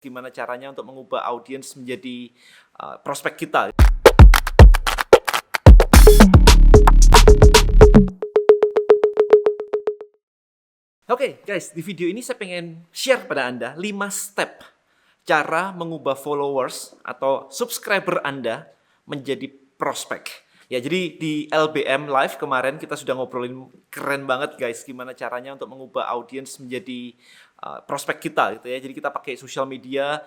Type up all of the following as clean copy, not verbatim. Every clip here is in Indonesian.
Gimana caranya untuk mengubah audiens menjadi prospek kita. Oke, guys, di video ini saya pengen share pada Anda 5 step cara mengubah followers atau subscriber Anda menjadi prospek. Ya, jadi di LBM Live kemarin kita sudah ngobrolin keren banget, guys, gimana caranya untuk mengubah audiens menjadi prospek kita gitu ya. Jadi kita pakai sosial media.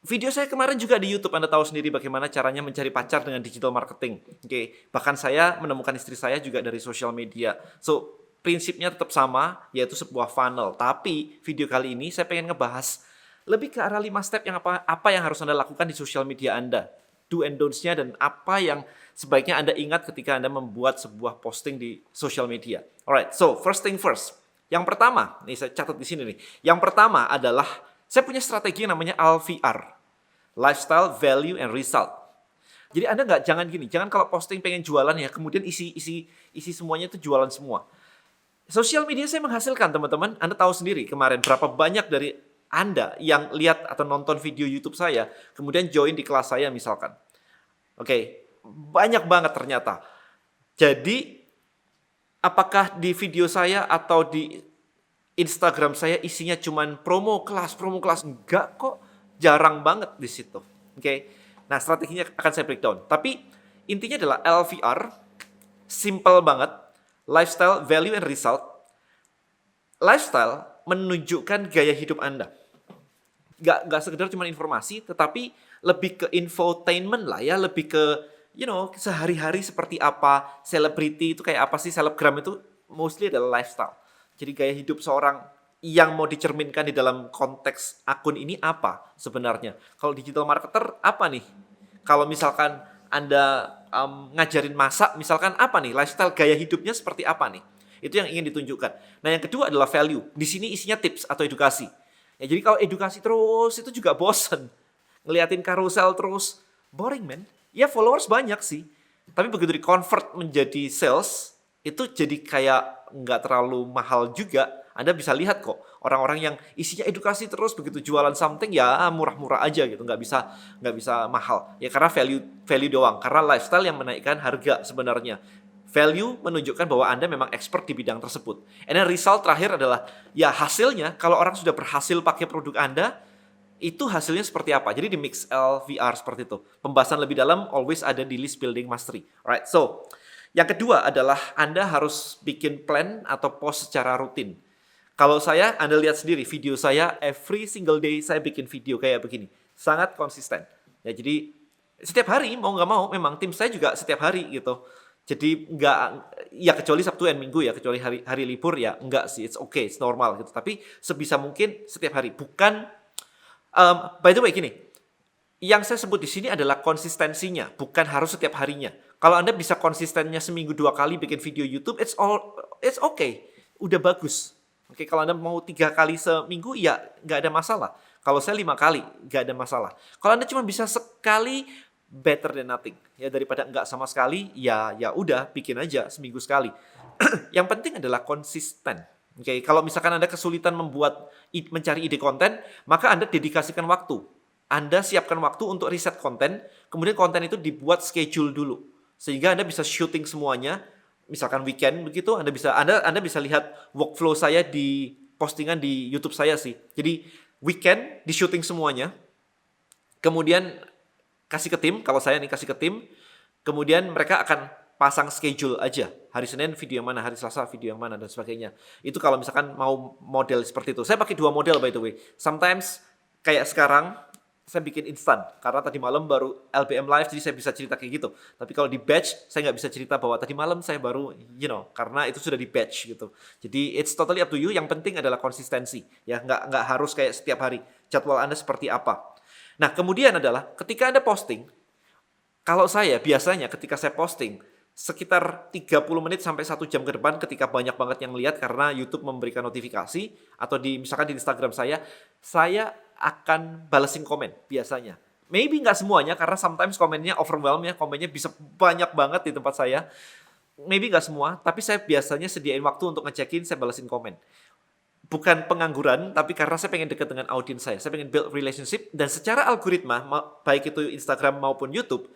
Video saya kemarin juga di YouTube, Anda tahu sendiri bagaimana caranya mencari pacar dengan digital marketing. Oke, bahkan saya menemukan istri saya juga dari sosial media. So, prinsipnya tetap sama, yaitu sebuah funnel. Tapi video kali ini saya pengen ngebahas lebih ke arah 5 step yang apa yang harus Anda lakukan di sosial media Anda. Do and don'ts-nya dan apa yang sebaiknya Anda ingat ketika Anda membuat sebuah posting di sosial media. Alright, so first thing first. Yang pertama, nih saya catat di sini nih. Yang pertama adalah saya punya strategi yang namanya LVR. Lifestyle, Value, and Result. Jadi Anda jangan gini, jangan kalau posting pengen jualan ya, kemudian isi semuanya itu jualan semua. Sosial media saya menghasilkan, teman-teman. Anda tahu sendiri kemarin berapa banyak dari Anda yang lihat atau nonton video YouTube saya, kemudian join di kelas saya misalkan. Oke, banyak banget ternyata. Jadi, apakah di video saya atau di Instagram saya isinya cuman promo kelas? Enggak kok, jarang banget di situ. Oke, nah strateginya akan saya breakdown. Tapi intinya adalah LVR, simple banget. Lifestyle, Value, and Result. Lifestyle menunjukkan gaya hidup Anda. Nggak sekedar cuma informasi, tetapi lebih ke infotainment lah ya, lebih ke, sehari-hari seperti apa, selebriti itu kayak apa sih, selebgram itu mostly adalah lifestyle. Jadi gaya hidup seorang yang mau dicerminkan di dalam konteks akun ini apa sebenarnya. Kalau digital marketer, apa nih? Kalau misalkan Anda ngajarin masak, misalkan apa nih? Lifestyle, gaya hidupnya seperti apa nih? Itu yang ingin ditunjukkan. Nah, yang kedua adalah value. Di sini isinya tips atau edukasi. Ya, jadi kalau edukasi terus, itu juga bosen. Ngeliatin karusel terus, boring, man. Ya, followers banyak sih. Tapi begitu di-convert menjadi sales, itu jadi kayak nggak terlalu mahal juga. Anda bisa lihat kok, orang-orang yang isinya edukasi terus, begitu jualan something ya murah-murah aja gitu, nggak bisa mahal. Ya karena value doang, karena lifestyle yang menaikkan harga sebenarnya. Value menunjukkan bahwa Anda memang expert di bidang tersebut. And then result terakhir adalah, ya hasilnya, kalau orang sudah berhasil pakai produk Anda, itu hasilnya seperti apa. Jadi di mix LVR seperti itu. Pembahasan lebih dalam always ada di list building mastery. Alright, so yang kedua adalah Anda harus bikin plan atau post secara rutin. Kalau saya, Anda lihat sendiri video saya, every single day saya bikin video kayak begini. Sangat konsisten. Ya, jadi setiap hari, mau nggak mau, memang tim saya juga setiap hari gitu. Jadi nggak, ya kecuali Sabtu dan Minggu ya, kecuali hari libur ya, enggak sih, it's okay, it's normal gitu. Tapi sebisa mungkin setiap hari. Bukan, by the way gini, yang saya sebut di sini adalah konsistensinya, bukan harus setiap harinya. Kalau Anda bisa konsistennya seminggu 2 kali bikin video YouTube, it's okay, udah bagus. Oke, kalau Anda mau 3 kali seminggu, ya nggak ada masalah. Kalau saya 5 kali, nggak ada masalah. Kalau Anda cuma bisa sekali, better than nothing. Ya daripada nggak sama sekali, ya udah bikin aja seminggu sekali. Yang penting adalah konsisten. Oke, kalau misalkan Anda kesulitan mencari ide konten, maka Anda dedikasikan waktu. Anda siapkan waktu untuk riset konten, kemudian konten itu dibuat schedule dulu. Sehingga Anda bisa shooting semuanya. Misalkan weekend begitu, Anda bisa lihat workflow saya di postingan di YouTube saya sih. Jadi weekend di shooting semuanya, kemudian kasih ke tim. Kalau saya nih kasih ke tim, kemudian mereka akan pasang schedule aja. Hari Senin video yang mana, hari Selasa video yang mana dan sebagainya. Itu kalau misalkan mau model seperti itu. Saya pakai 2 model by the way. Sometimes kayak sekarang saya bikin instan, karena tadi malam baru LBM Live, jadi saya bisa cerita kayak gitu. Tapi kalau di batch, saya nggak bisa cerita bahwa tadi malam saya baru, karena itu sudah di batch gitu. Jadi it's totally up to you, yang penting adalah konsistensi. Ya, nggak harus kayak setiap hari. Jadwal Anda seperti apa. Nah, kemudian adalah ketika Anda posting, kalau saya biasanya ketika saya posting, sekitar 30 menit sampai 1 jam ke depan ketika banyak banget yang lihat karena YouTube memberikan notifikasi, atau misalkan di Instagram saya akan balesin komen biasanya. Maybe nggak semuanya, karena sometimes komennya overwhelm ya, komennya bisa banyak banget di tempat saya. Maybe nggak semua, tapi saya biasanya sediain waktu untuk ngecekin, saya balesin komen. bukan pengangguran, tapi karena saya pengen dekat dengan audiens saya. Saya pengen build relationship, dan secara algoritma, baik itu Instagram maupun YouTube,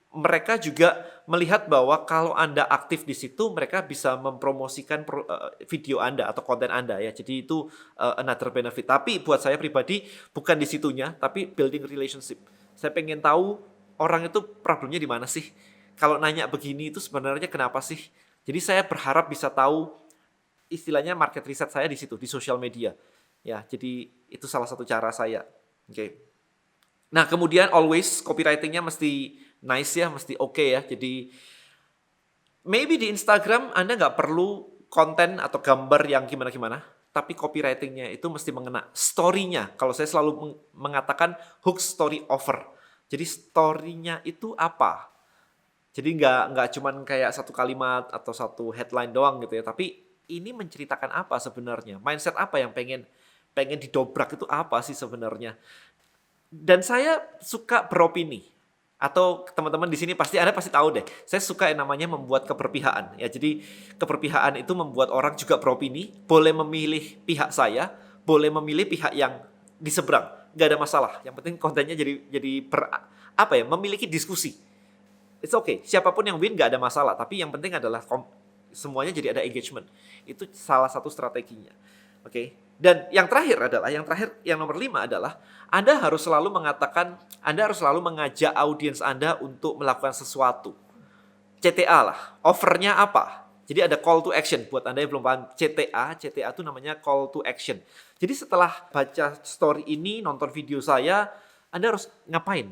mereka juga melihat bahwa kalau Anda aktif di situ, mereka bisa mempromosikan video Anda atau konten Anda ya. Jadi itu another benefit. Tapi buat saya pribadi, bukan di situnya, tapi building relationship. Saya pengen tahu orang itu problemnya di mana sih? Kalau nanya begini itu sebenarnya kenapa sih? Jadi saya berharap bisa tahu, istilahnya market research saya di situ, di sosial media. Ya, jadi itu salah satu cara saya. Oke. Nah, kemudian always copywriting-nya mesti nice ya, mesti oke ya. Jadi maybe di Instagram Anda nggak perlu konten atau gambar yang gimana-gimana, tapi copywriting-nya itu mesti mengena. Story-nya, kalau saya selalu mengatakan hook story offer. Jadi story-nya itu apa? Jadi nggak cuman kayak satu kalimat atau satu headline doang gitu ya, tapi ini menceritakan apa sebenarnya? Mindset apa yang pengen didobrak itu apa sih sebenarnya? Dan saya suka beropini. Atau teman-teman di sini Anda pasti tahu deh. Saya suka yang namanya membuat keberpihakan. Ya, jadi keberpihakan itu membuat orang juga beropini, boleh memilih pihak saya, boleh memilih pihak yang di seberang. Nggak ada masalah. Yang penting kontennya jadi memiliki diskusi. It's okay. Siapapun yang win nggak ada masalah. Tapi yang penting adalah semuanya jadi ada engagement. Itu salah satu strateginya. Oke. Dan yang nomor 5 adalah Anda harus selalu mengajak audiens Anda untuk melakukan sesuatu. CTA lah, offernya apa? Jadi ada call to action buat Anda yang belum paham. CTA itu namanya call to action. Jadi setelah baca story ini, nonton video saya, Anda harus ngapain?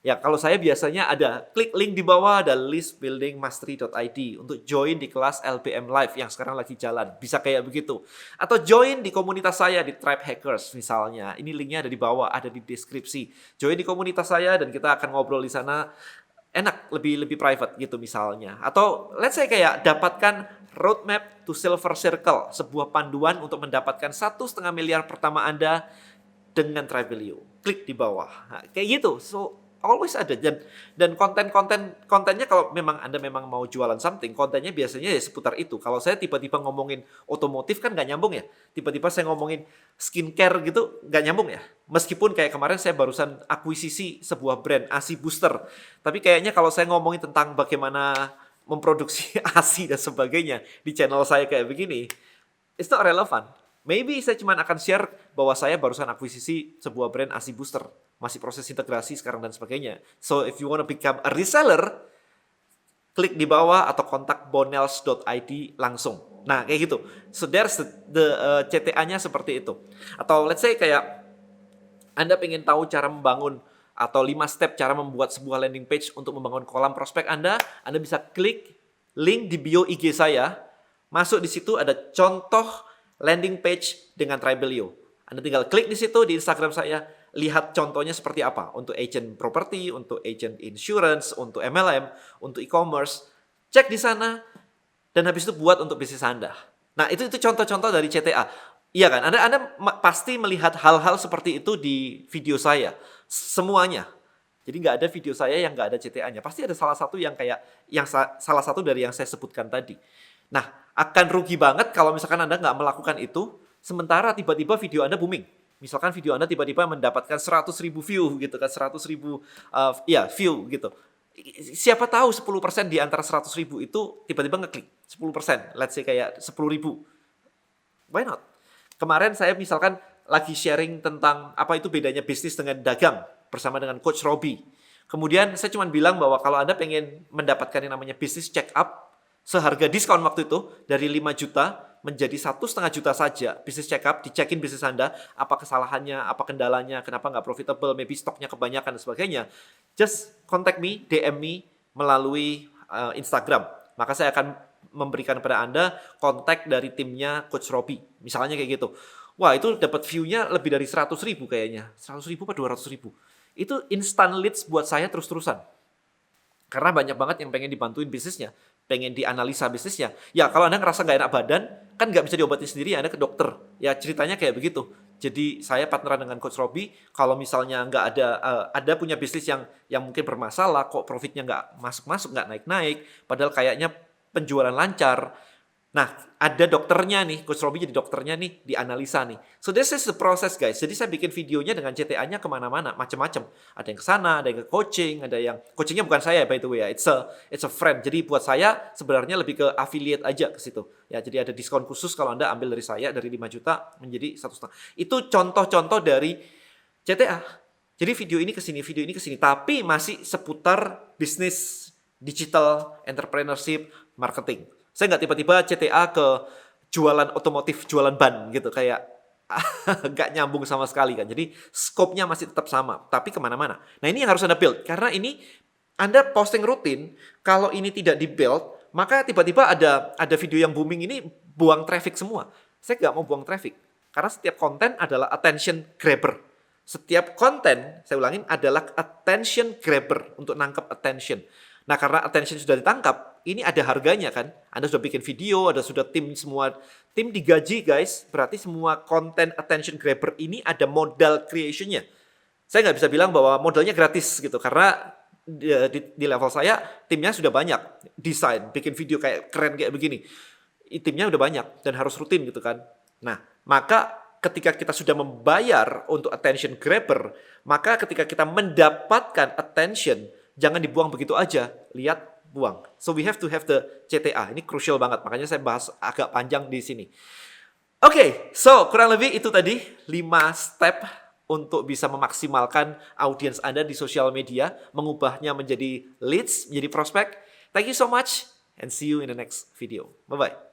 Ya, kalau saya biasanya ada klik link di bawah, ada listbuildingmastery.id untuk join di kelas LBM Live yang sekarang lagi jalan. Bisa kayak begitu. Atau join di komunitas saya di Tribe Hackers misalnya. Ini linknya ada di bawah, ada di deskripsi. Join di komunitas saya dan kita akan ngobrol di sana. Enak, lebih private gitu misalnya. Atau let's say kayak dapatkan roadmap to silver circle, sebuah panduan untuk mendapatkan 1,5 miliar pertama Anda dengan Tribelio. Klik di bawah. Nah, kayak gitu. So always ada, dan kontennya kalau memang Anda mau jualan something, kontennya biasanya ya seputar itu. Kalau saya tiba-tiba ngomongin otomotif kan nggak nyambung ya. Tiba-tiba saya ngomongin skincare gitu nggak nyambung ya. Meskipun kayak kemarin saya barusan akuisisi sebuah brand ASI Booster. Tapi kayaknya kalau saya ngomongin tentang bagaimana memproduksi ASI dan sebagainya di channel saya kayak begini, it's not relevant. Maybe saya cuma akan share bahwa saya barusan akuisisi sebuah brand ASI Booster. Masih proses integrasi sekarang dan sebagainya. So if you want to become a reseller, klik di bawah atau kontak bonels.id langsung. Nah, kayak gitu. So there's the CTA-nya seperti itu. Atau let's say kayak Anda pengen tahu cara membangun atau 5 step cara membuat sebuah landing page untuk membangun kolam prospek Anda bisa klik link di bio IG saya. Masuk di situ ada contoh landing page dengan Tribelio. Anda tinggal klik di situ di Instagram saya, lihat contohnya seperti apa untuk agent property, untuk agent insurance, untuk MLM, untuk e-commerce. Cek di sana dan habis itu buat untuk bisnis Anda. Nah, itu contoh-contoh dari CTA. Iya kan? Anda pasti melihat hal-hal seperti itu di video saya. Semuanya. Jadi nggak ada video saya yang nggak ada CTA-nya. Pasti ada salah satu salah satu dari yang saya sebutkan tadi. Nah, akan rugi banget kalau misalkan Anda nggak melakukan itu, sementara tiba-tiba video Anda booming. Misalkan video Anda tiba-tiba mendapatkan 100.000 view gitu kan, 100.000 view gitu. Siapa tahu 10% di antara 100.000 itu tiba-tiba ngeklik. 10%, let's say kayak 10.000. Why not? Kemarin saya misalkan lagi sharing tentang apa itu bedanya bisnis dengan dagang bersama dengan Coach Robbie. Kemudian saya cuma bilang bahwa kalau Anda pengen mendapatkan yang namanya bisnis check up, seharga diskon waktu itu dari 5 juta menjadi 1,5 juta saja. Bisnis check up, dicekin bisnis Anda, apa kesalahannya, apa kendalanya, kenapa nggak profitable, maybe stoknya kebanyakan dan sebagainya. Just contact me, DM me melalui Instagram. Maka saya akan memberikan kepada Anda kontak dari timnya Coach Robbie. Misalnya kayak gitu. Wah, itu dapat view-nya lebih dari 100.000 kayaknya. 100.000 atau 200.000. Itu instant leads buat saya terus-terusan. Karena banyak banget yang pengen dibantuin bisnisnya, pengen dianalisa bisnisnya. Ya, kalau Anda ngerasa nggak enak badan, kan nggak bisa diobatin sendiri, Anda ke dokter. Ya, ceritanya kayak begitu. Jadi, saya partneran dengan Coach Robbie, kalau misalnya nggak ada punya bisnis yang mungkin bermasalah, kok profitnya nggak masuk-masuk, nggak naik-naik, padahal kayaknya penjualan lancar, Nah, ada dokternya nih, Coach Robby jadi dokternya nih, dianalisa nih. So this is the process guys. Jadi saya bikin videonya dengan CTA-nya kemana-mana, macam-macam. Ada yang ke sana, ada yang ke coaching, ada yang coachingnya bukan saya by the way ya, it's a friend. Jadi buat saya sebenarnya lebih ke affiliate aja ke situ. Ya, jadi ada diskon khusus kalau Anda ambil dari saya dari 5 juta menjadi 1,5. Itu contoh-contoh dari CTA. Jadi video ini ke sini, video ini ke sini, tapi masih seputar bisnis, digital, entrepreneurship, marketing. Saya nggak tiba-tiba CTA ke jualan otomotif, jualan ban gitu, kayak nggak nyambung sama sekali kan. Jadi scope-nya masih tetap sama, tapi kemana-mana. Nah ini yang harus Anda build, karena ini Anda posting rutin, kalau ini tidak di-build, maka tiba-tiba ada video yang booming ini buang traffic semua. Saya nggak mau buang traffic, karena setiap konten adalah attention grabber. Setiap konten, saya ulangin, adalah attention grabber, untuk nangkep attention. Nah, karena attention sudah ditangkap, ini ada harganya kan. Anda sudah bikin video, ada sudah tim digaji guys, berarti semua konten attention grabber ini ada modal creation-nya. Saya nggak bisa bilang bahwa modalnya gratis gitu, karena di level saya, timnya sudah banyak. Desain, bikin video kayak keren kayak begini. Timnya udah banyak, dan harus rutin gitu kan. Nah, maka ketika kita sudah membayar untuk attention grabber, maka ketika kita mendapatkan attention, jangan dibuang begitu aja, lihat, buang. So we have to have the CTA, ini crucial banget, makanya saya bahas agak panjang di sini. Oke, so kurang lebih itu tadi 5 step untuk bisa memaksimalkan audiens Anda di sosial media, mengubahnya menjadi leads, menjadi prospek. Thank you so much, and see you in the next video. Bye-bye.